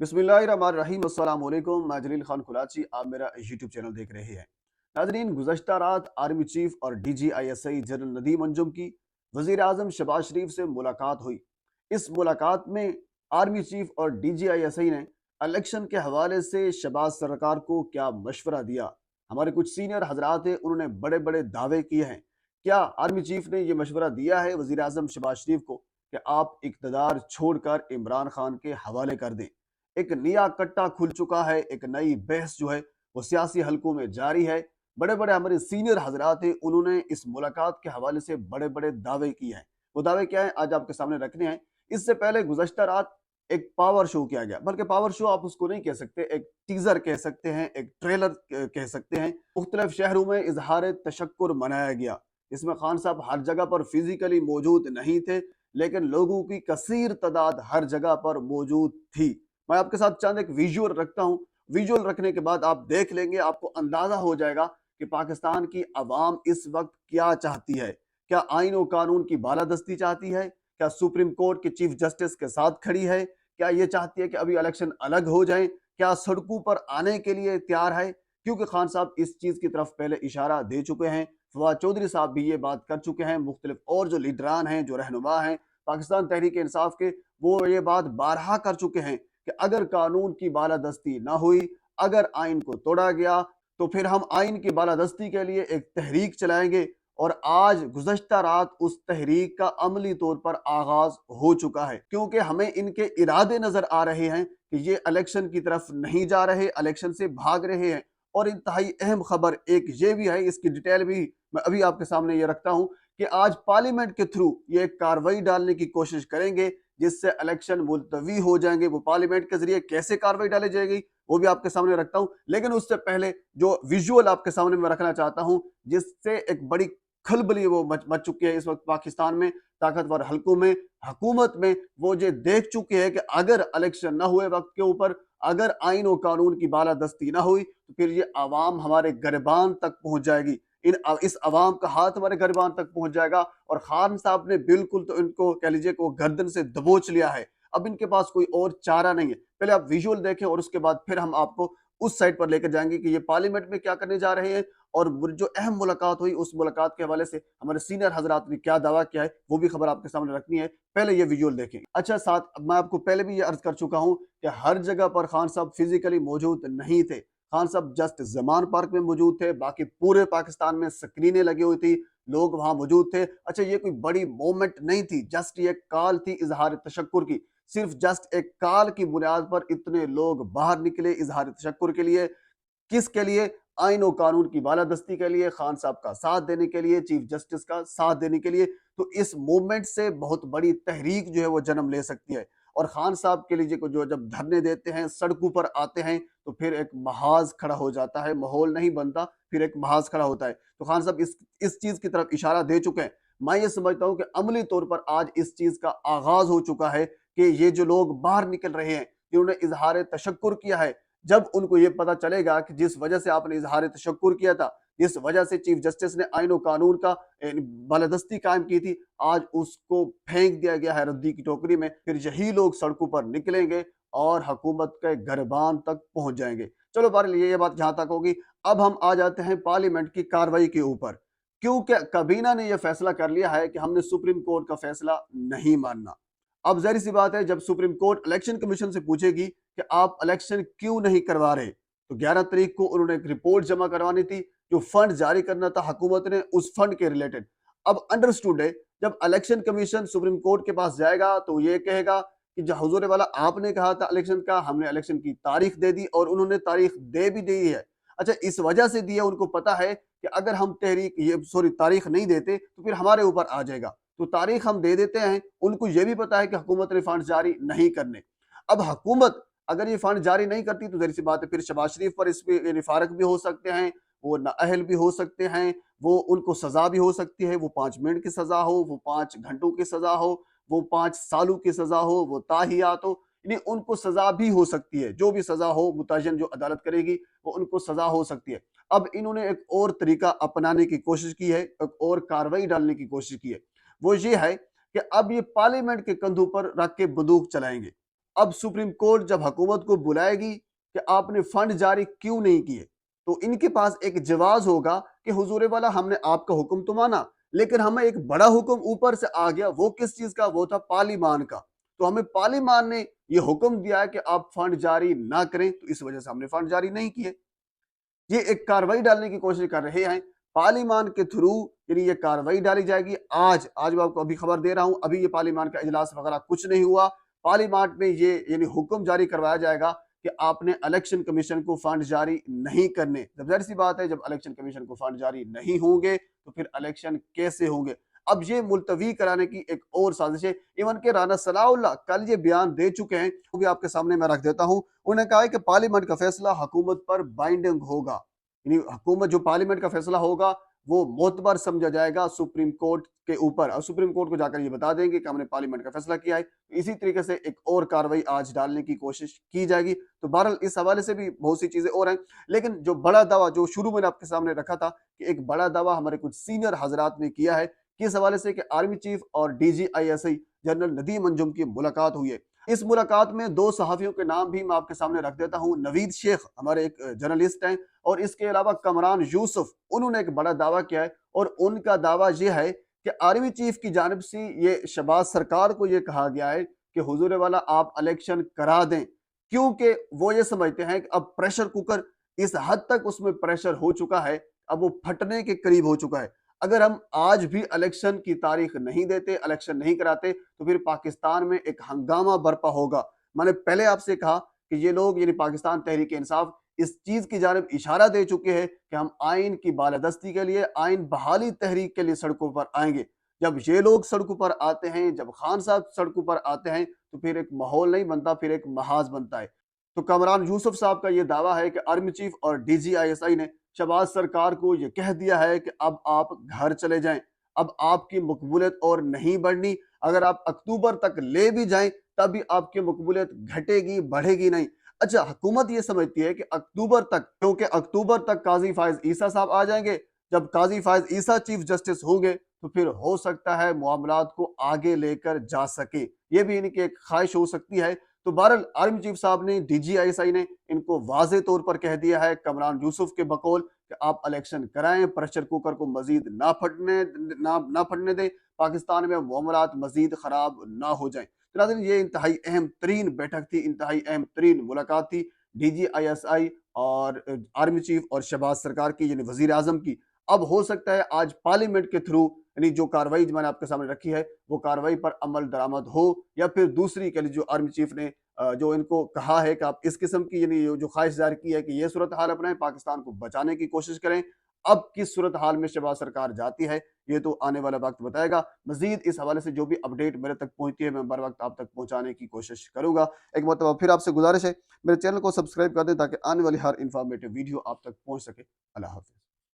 बिस्मिल्लाहिर्रहमानिर्रहीम। अस्सलाम वालेकुम। मैं जलील खान कुराची, आप मेरा यूट्यूब चैनल देख रहे हैं। नाजरीन, गुज़श्ता रात आर्मी चीफ और DGISI जनरल नदीम अंजुम की वज़ीर आज़म शहबाज शरीफ से मुलाकात हुई। इस मुलाकात में आर्मी चीफ और DGISI ने इलेक्शन के हवाले से शहबाज सरकार को क्या मशवरा दिया। हमारे कुछ सीनियर हजरात हैं, उन्होंने बड़े बड़े दावे किए हैं। क्या आर्मी चीफ ने ये मशवरा दिया है वज़ीर आज़म शहबाज शरीफ को कि आप इक़्तिदार छोड़कर इमरान खान के हवाले कर दें। एक नया कट्टा खुल चुका है, एक नई बहस जो है वो सियासी हलकों में जारी है। बड़े बड़े हमारे सीनियर हजरात हैं, उन्होंने इस मुलाकात के हवाले से बड़े बड़े दावे किए हैं। वो दावे क्या है, आज आपके सामने रखने हैं। इससे पहले गुज़श्ता रात एक पावर शो किया गया, बल्कि पावर शो आप उसको नहीं कह सकते, एक टीजर कह सकते हैं, एक ट्रेलर कह सकते हैं। मुख्तलिफ शहरों में इजहार तशक्कुर मनाया गया। इसमें खान साहब हर जगह पर फिजिकली मौजूद नहीं थे, लेकिन लोगों की कसीर तादाद हर जगह पर मौजूद थी। मैं आपके साथ चंद एक विजुअल रखता हूं। विजुअल रखने के बाद आप देख लेंगे, आपको अंदाजा हो जाएगा कि पाकिस्तान की आवाम इस वक्त क्या चाहती है। क्या आइन और कानून की बालादस्ती चाहती है? क्या सुप्रीम कोर्ट के चीफ जस्टिस के साथ खड़ी है? क्या ये चाहती है कि अभी इलेक्शन अलग हो जाए? क्या सड़कों पर आने के लिए तैयार है? क्योंकि खान साहब इस चीज की तरफ पहले इशारा दे चुके हैं। फवाद चौधरी साहब भी ये बात कर चुके हैं। मुख्तलिफ और जो लीडरान हैं, जो रहनुमा हैं पाकिस्तान तहरीक इंसाफ के, वो ये बात बारहा कर चुके हैं कि अगर कानून की बालादस्ती ना हुई, अगर आइन को तोड़ा गया, तो फिर हम आइन की बालादस्ती के लिए एक तहरीक चलाएंगे। और आज गुज़श्ता रात उस तहरीक का अमली तौर पर आगाज हो चुका है, क्योंकि हमें इनके इरादे नजर आ रहे हैं कि ये इलेक्शन की तरफ नहीं जा रहे, इलेक्शन से भाग रहे हैं। और इंतहाई अहम खबर एक ये भी है, इसकी डिटेल भी मैं अभी आपके सामने ये रखता हूं कि आज पार्लियामेंट के थ्रू ये कार्रवाई डालने की कोशिश करेंगे जिससे इलेक्शन मुलतवी हो जाएंगे। वो पार्लियामेंट के जरिए कैसे कार्रवाई डाली जाएगी वो भी आपके सामने रखता हूं, लेकिन उससे पहले जो विजुअल आपके सामने मैं रखना चाहता हूं, जिससे एक बड़ी खलबली वो मच चुकी है इस वक्त पाकिस्तान में, ताकतवर हलकों में, हुकूमत में। वो ये देख चुके हैं कि अगर इलेक्शन ना हुए वक्त के ऊपर, अगर आइन और कानून की बालादस्ती ना हुई, तो फिर ये आवाम हमारे गिरबान तक पहुंच जाएगी। इस आवाम का हाथ हमारे गिरबान तक पहुंच जाएगा। और खान साहब ने बिल्कुल तो इनको कह लीजिए को गर्दन से दबोच लिया है। अब इनके पास कोई और चारा नहीं है। पहले आप विजुअल देखें और उसके बाद फिर हम आपको उस साइड पर लेकर जाएंगे कि ये पार्लियामेंट में क्या करने जा रहे हैं। और जो अहम मुलाकात हुई, उस मुलाकात के हवाले से हमारे सीनियर हजरात ने क्या दावा किया है, वो भी खबर आपके सामने रखनी है। पहले ये विजुअल देखें। अच्छा, साथ मैं आपको पहले भी ये अर्ज कर चुका हूं कि हर जगह पर खान साहब फिजिकली मौजूद नहीं थे। खान साहब जस्ट जमान पार्क में मौजूद थे, बाकी पूरे पाकिस्तान में स्क्रीनें लगी हुई थी, लोग वहां मौजूद थे। अच्छा, ये कोई बड़ी मूवमेंट नहीं थी, जस्ट ये कॉल थी इजहार तशक्कुर की। सिर्फ जस्ट एक कॉल की बुनियाद पर इतने लोग बाहर निकले इजहार तशक्कुर के लिए। किसके लिए? आइन और कानून की बालादस्ती के लिए, खान साहब का साथ देने के लिए, चीफ जस्टिस का साथ देने के लिए। तो इस मूवमेंट से बहुत बड़ी तहरीक जो है वो जन्म ले सकती है। और खान साहब के लिए जो जब धरने देते हैं, सड़कों पर आते हैं, तो फिर एक महाज खड़ा हो जाता है, माहौल नहीं बनता, फिर एक महाज खड़ा होता है। तो खान साहब इस चीज की तरफ इशारा दे चुके हैं। मैं ये समझता हूं कि अमली तौर पर आज इस चीज का आगाज हो चुका है कि ये जो लोग बाहर निकल रहे हैं, जिन्होंने इजहार तशक्कुर किया है, जब उनको ये पता चलेगा कि जिस वजह से आपने इजहार तशक्कुर किया था, जिस वजह से चीफ जस्टिस ने आइन और कानून का बालादस्ती कायम की थी, आज उसको फेंक दिया गया है रद्दी की टोकरी में। फिर यही लोग सड़कों पर निकलेंगे और हुकूमत के गरबान तक पहुंच जाएंगे। चलो बहरहाल ये बात जहां तक होगी। अब हम आ जाते हैं पार्लियामेंट की कार्रवाई के ऊपर। क्योंकि कबीना ने यह फैसला कर लिया है कि हमने सुप्रीम कोर्ट का फैसला नहीं मानना। अब जाहिर सी बात है, जब सुप्रीम कोर्ट इलेक्शन कमीशन से पूछेगी कि आप इलेक्शन क्यों नहीं करवा रहे, तो 11 तारीख को उन्होंने एक रिपोर्ट जमा करवानी थी, जो फंड जारी करना था हुकूमत ने, उस फंड के रिलेटेड। अब अंडरस्टूड है, जब इलेक्शन कमीशन सुप्रीम कोर्ट के पास जाएगा तो ये कहेगा कि जो हुजूर वाला आपने कहा था इलेक्शन का, हमने इलेक्शन की तारीख दे दी और उन्होंने तारीख दे भी दी है। अच्छा, इस वजह से दी है, उनको पता है कि अगर हम तारीख नहीं देते तो फिर हमारे ऊपर आ जाएगा, तो तारीख हम दे देते हैं। उनको यह भी पता है कि हुकूमत ने फंड जारी नहीं करने। अब हुकूमत अगर ये फंड जारी नहीं करती तो जाहिर सी बात है फिर शहबाज शरीफ पर इस पे फारक भी हो सकते हैं, वो नाअहल भी हो सकते हैं, वो उनको सजा भी हो सकती है। वो 5 मिनट की सजा हो, वो 5 घंटों की सजा हो, वो 5 सालों की सजा हो, वो ताहियात हो, यानी उनको सजा भी हो सकती है। जो भी सजा हो, मुतयन जो अदालत करेगी वो उनको सजा हो सकती है। अब इन्होंने एक और तरीका अपनाने की कोशिश की है, एक और कार्रवाई डालने की कोशिश की है। वो ये है कि अब ये पार्लियामेंट के कंधों पर रख के बंदूक चलाएंगे। अब सुप्रीम कोर्ट जब हुकूमत को बुलाएगी कि आपने फंड जारी क्यों नहीं किए, तो इनके पास एक जवाब होगा कि हुजूर वाला हमने आपका हुक्म तो माना, लेकिन हमें एक बड़ा हुक्म ऊपर से आ गया। वो किस चीज का? वो था पार्लिमान का। तो हमें पार्लिमान ने ये हुक्म दिया है कि आप फंड जारी ना करें, तो इस वजह से हमने फंड जारी नहीं किए। ये एक कार्रवाई डालने की कोशिश कर रहे हैं पार्लिमान के थ्रू, यानी ये कार्रवाई डाली जाएगी। आज मैं आपको अभी खबर दे रहा हूं, अभी ये पार्लिमान का इजलास वगैरह कुछ नहीं हुआ। पार्लिमान में ये यानी हुक्म जारी करवाया जाएगा कि आपने इलेक्शन कमीशन को फंड जारी नहीं करने। जब जाहिर सी बात है, जब इलेक्शन कमीशन को फंड जारी नहीं होंगे तो फिर इलेक्शन कैसे होंगे? अब ये मुलतवी कराने की एक और साजिश है। इवन के राना सनाउल्लाह कल ये बयान दे चुके हैं, वो भी आपके सामने मैं रख देता हूं। उन्होंने कहा है कि पार्लियामेंट का फैसला हुकूमत पर बाइंडिंग होगा, यानी हुकूमत जो पार्लियामेंट का फैसला होगा वो मोतबर समझा जाएगा सुप्रीम कोर्ट के ऊपर, और सुप्रीम कोर्ट को जाकर ये बता देंगे कि हमने पार्लियामेंट का फैसला किया है। इसी तरीके से एक और कार्रवाई आज डालने की कोशिश की जाएगी। तो बहरहाल इस हवाले से भी बहुत सी चीजें और हैं, लेकिन जो बड़ा दावा जो शुरू में आपके सामने रखा था कि एक बड़ा दावा हमारे कुछ सीनियर हजरात ने किया है किस हवाले से कि आर्मी चीफ और DGISI जनरल नदीम अंजुम की मुलाकात हुई है। इस मुलाकात में दो सहाफियों के नाम भी मैं आपके सामने रख देता हूं। नवीद शेख हमारे एक जर्नलिस्ट हैं, और इसके अलावा कमरान यूसुफ, उन्होंने एक बड़ा दावा किया है, और उनका दावा यह है कि आर्मी चीफ की जानिब से ये शहबाज सरकार को यह कहा गया है कि हुजूर वाला आप इलेक्शन करा दें, क्योंकि वो ये समझते हैं कि अब प्रेशर कुकर इस हद तक उसमें प्रेशर हो चुका है, अब वो फटने के करीब हो चुका है। अगर हम आज भी इलेक्शन की तारीख नहीं देते, इलेक्शन नहीं कराते, तो फिर पाकिस्तान में एक हंगामा बर्पा होगा। मैंने पहले आपसे कहा कि ये लोग यानी पाकिस्तान तहरीक इंसाफ इस चीज की जानिब इशारा दे चुके हैं कि हम आइन की बालादस्ती के लिए, आइन बहाली तहरीक के लिए सड़कों पर आएंगे। जब ये लोग सड़कों पर आते हैं, जब खान साहब सड़कों पर आते हैं, तो फिर एक माहौल नहीं बनता, फिर एक महाज बनता है। तो कमरान यूसुफ साहब का ये दावा है कि आर्मी चीफ और DGISI ने शहबाज सरकार को ये कह दिया है कि अब आप घर चले जाएं, अब आपकी मकबूलियत और नहीं बढ़नी। अगर आप अक्टूबर तक ले भी जाएं तब भी आपकी मकबूलियत घटेगी, बढ़ेगी नहीं। अच्छा, हुकूमत ये समझती है कि अक्टूबर तक, क्योंकि अक्टूबर तक काजी फायज ईसा साहब आ जाएंगे, जब काजी फायज ईसा चीफ जस्टिस होंगे तो फिर हो सकता है मामलात को आगे लेकर जा सके। ये भी इनकी एक ख्वाहिश हो सकती है। तो बहरहाल आर्मी चीफ साहब ने, DGISI ने इनको वाजे तौर पर कह दिया है कमरान यूसुफ के बकौल कि आप इलेक्शन कराएं, प्रेशर कुकर को मजीद ना फटने दें, पाकिस्तान में मामलात मजीद खराब ना हो जाएं। तो नाज़रीन, ये इंतहाई अहम तरीन बैठक थी, इंतहाई अहम तरीन मुलाकात थी DGISI और आर्मी चीफ और शहबाज सरकार की, यानी वजीर आजम की। अब हो सकता है आज पार्लियामेंट के थ्रू, यानी जो कार्रवाई मैंने आपके सामने रखी है, वो कार्रवाई पर अमल दरामद हो, या फिर दूसरी के लिए जो आर्मी चीफ ने जो इनको कहा है कि आप इस किस्म की, यानी जो ख्वाहिश जाहिर की है कि ये सूरत हाल अपनाएं, पाकिस्तान को बचाने की कोशिश करें। अब किस सूरत हाल में शहबाज सरकार जाती है, ये तो आने वाला वक्त बताएगा। मजीद इस हवाले से जो भी अपडेट मेरे तक पहुंचती है, मैं बर वक्त आप तक पहुंचाने की कोशिश करूंगा। एक मरतबा फिर आपसे गुजारिश है, मेरे चैनल को सब्सक्राइब कर दें ताकि आने वाली हर इंफॉर्मेटिव वीडियो आप तक पहुंच सके। अल्लाह हाफिज।